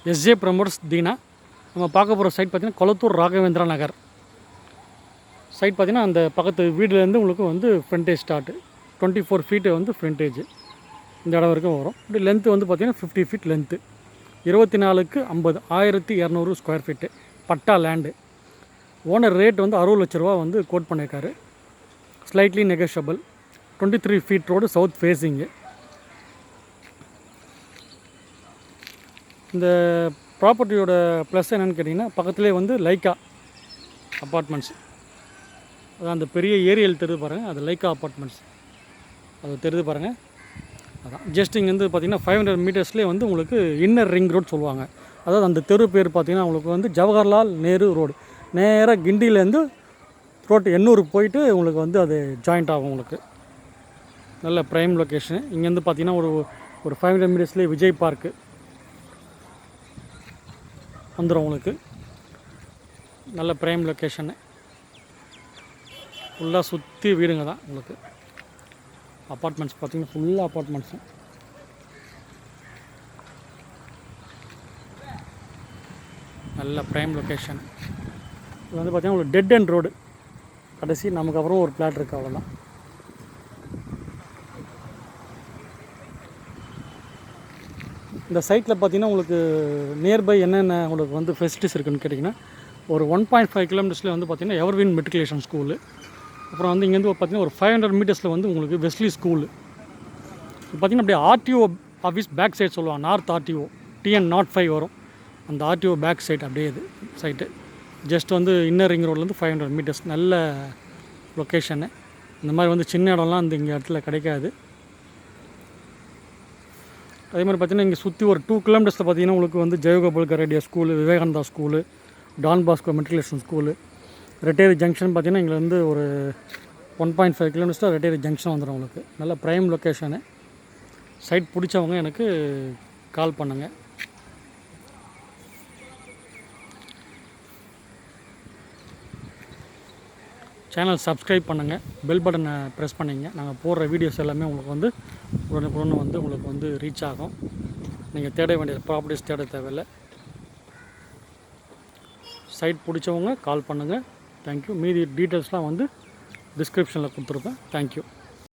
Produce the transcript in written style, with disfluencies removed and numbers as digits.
SJ promoters Dheena. நம்ம பார்க்க போகிற சைட் பார்த்திங்கன்னா கொளத்தூர் ராகவேந்திரா நகர் சைட். பார்த்திங்கன்னா அந்த பக்கத்து வீடுலேருந்து உங்களுக்கு வந்து ஃப்ரண்டேஜ் ஸ்டார்ட்டு 24 ஃபீட்டு வந்து ஃப்ரண்டேஜ் இந்த இடம் வரைக்கும் வரும். இப்படி லென்த்து வந்து பார்த்திங்கன்னா 50 ஃபீட் லென்த்து. 24க்கு 50 1200 square feet patta land. Owner rate வந்து 60 லட்ச ரூபா வந்து கோட் பண்ணியிருக்காரு. Slightly negotiable. 23 feet road south facing. இந்த ப்ராப்பர்ட்டியோட ப்ளஸ் என்னென்னு கேட்டிங்கன்னா பக்கத்துலேயே வந்து லைக்கா அப்பார்ட்மெண்ட்ஸ். அதான் அந்த பெரிய ஏரியல் தெரிது பாருங்கள், அது லைக்கா அப்பார்ட்மெண்ட்ஸ் அது தெரிது பாருங்கள். அதான் ஜஸ்ட் இங்கே வந்து பார்த்திங்கன்னா 500 மீட்டர்ஸ்லேயே வந்து உங்களுக்கு இன்னர் ரிங் ரோட் சொல்லுவாங்க. அதாவது அந்த தெரு பேர் பார்த்திங்கன்னா உங்களுக்கு வந்து ஜவஹர்லால் நேரு ரோடு. நேராக கிண்டிலேருந்து ரோட்டு எண்ணூருக்கு போயிட்டு உங்களுக்கு வந்து அது ஜாயிண்ட் ஆகும். உங்களுக்கு நல்ல ப்ரைம் லொக்கேஷன். இங்கேருந்து பார்த்திங்கன்னா ஒரு 500 மீட்டர்ஸ்லேயே விஜய் பார்க்கு வந்துடும். உங்களுக்கு நல்ல ப்ரைம் லொக்கேஷனு. ஃபுல்லாக சுற்றி வீடுங்க தான் உங்களுக்கு. அப்பார்ட்மெண்ட்ஸ் பார்த்திங்கன்னா ஃபுல்லாக அப்பார்ட்மெண்ட்ஸு. நல்ல ப்ரைம் லொக்கேஷன். இது வந்து பார்த்திங்கன்னா உங்களுக்கு டெட் அண்ட் ரோடு. கடைசி நமக்கு அப்புறம் ஒரு பிளாட் இருக்குது, அவ்வளோதான். இந்த சைட்டில் பார்த்திங்கன்னா உங்களுக்கு நியர்பை என்னென்ன உங்களுக்கு வந்து ஃபெசிலிட்டிஸ் இருக்குதுன்னு கேட்டிங்கன்னா ஒரு 1.5 கிலோமீட்டர்ஸில் வந்து பார்த்திங்கன்னா எவர்வின் மெட்ரிகுலேஷன் ஸ்கூலு. அப்புறம் வந்து இங்கேருந்து பார்த்திங்கன்னா ஒரு 500 மீட்டர்ஸில் வந்து உங்களுக்கு வெஸ்லி ஸ்கூலு. பார்த்திங்கன்னா அப்படியே ஆர்டிஓ ஆஃபீஸ் பேக் சைட் சொல்லுவாங்க. நார்த் ஆர்டிஓ TN 05 வரும். அந்த ஆர்டிஓ பேக் சைட் அப்படியே இது சைட்டு. ஜஸ்ட் வந்து இன்னர் ரிங் ரோட்லேருந்து 500 மீட்டர்ஸ். நல்ல லொக்கேஷனு. இந்த மாதிரி வந்து சின்ன இடம்லாம் இந்த இங்கே இடத்துல கிடைக்காது. அதே மாதிரி பார்த்திங்கன்னா இங்கே சுற்றி ஒரு 2 கிலோமீட்டர்ஸில் பார்த்திங்கன்னா உங்களுக்கு வந்து Jaigopal Garodia school, Vivekananda school, Don Bosco matriculation school, Retteri junction பார்த்திங்கன்னா இங்கே வந்து ஒரு 1.5 கிலோமீட்டர்ஸில் ரெட்டேரி ஜங்ஷன் வந்துடும் உங்களுக்கு. நல்ல ப்ரைம் லொக்கேஷனு. சைட் பிடிச்சவங்க எனக்கு கால் பண்ணுங்கள். சேனல் சப்ஸ்கிரைப் பண்ணுங்கள், பெல் பட்டனை ப்ரெஸ் பண்ணிங்க. நாங்கள் போடுற வீடியோஸ் எல்லாமே உங்களுக்கு வந்து உடனுக்குடன் வந்து உங்களுக்கு வந்து ரீச் ஆகும். நீங்கள் தேட வேண்டிய ப்ராப்பர்ட்டிஸ் தேட தேவையில்லை. சைட் பிடிச்சவங்க கால் பண்ணுங்கள். தேங்க்யூ. மீதி டீட்டெயில்ஸ்லாம் வந்து டிஸ்கிரிப்ஷனில் கொடுத்துருப்பேன். தேங்க்யூ.